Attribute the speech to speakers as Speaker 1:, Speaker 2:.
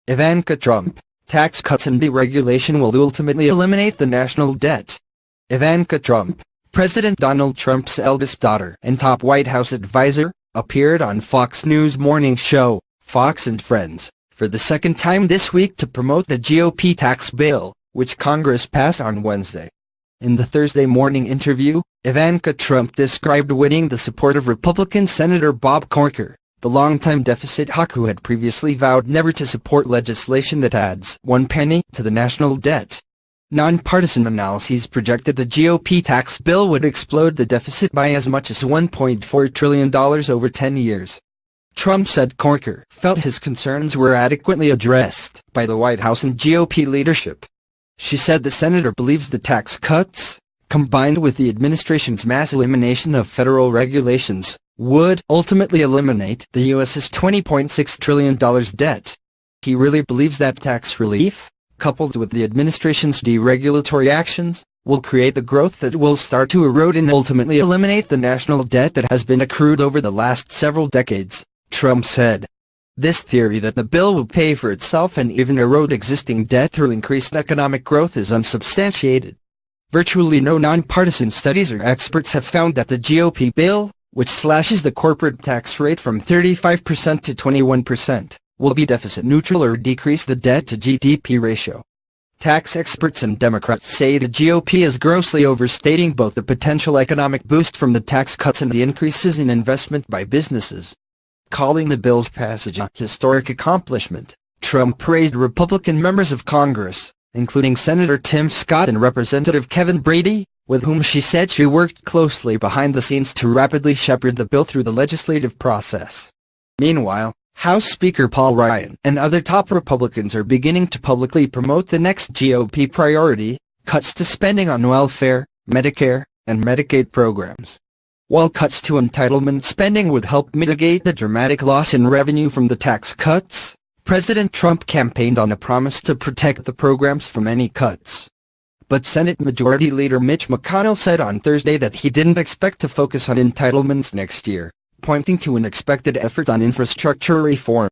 Speaker 1: Ivanka Trump, tax cuts and deregulation will ultimately eliminate the national debt. Ivanka Trump, President Donald Trump's eldest daughter and top White House advisor, appeared on Fox News' morning show, Fox and Friends, for the second time this week to promote the GOP tax bill, which Congress passed on Wednesday. In the Thursday morning interview, Ivanka Trump described winning the support of Republican Senator Bob Corker, the longtime deficit hawk who had previously vowed never to support legislation that adds one penny to the national debt. Nonpartisan analyses projected the GOP tax bill would explode the deficit by as much as $1.4 trillion over 10 years. Trump said Corker felt his concerns were adequately addressed by the White House and GOP leadership. She said the senator believes the tax cuts, combined with the administration's mass elimination of federal regulations, would ultimately eliminate the U.S.'s $20.6 trillion debt. He really believes that tax relief, coupled with the administration's deregulatory actions, will create the growth that will start to erode and ultimately eliminate the national debt that has been accrued over the last several decades, Trump said. This theory that the bill will pay for itself and even erode existing debt through increased economic growth is unsubstantiated. Virtually no nonpartisan studies or experts have found that the GOP bill, which slashes the corporate tax rate from 35% to 21%, will be deficit neutral or decrease the debt-to-GDP ratio. Tax experts and Democrats say the GOP is grossly overstating both the potential economic boost from the tax cuts and the increases in investment by businesses. Calling the bill's passage a historic accomplishment, Trump praised Republican members of Congress, including Senator Tim Scott and Representative Kevin Brady, with whom she said she worked closely behind the scenes to rapidly shepherd the bill through the legislative process. Meanwhile, House Speaker Paul Ryan and other top Republicans are beginning to publicly promote the next GOP priority, cuts to spending on welfare, Medicare, and Medicaid programs. While cuts to entitlement spending would help mitigate the dramatic loss in revenue from the tax cuts, President Trump campaigned on a promise to protect the programs from any cuts. But Senate Majority Leader Mitch McConnell said on Thursday that he didn't expect to focus on entitlements next year, pointing to an expected effort on infrastructure reform.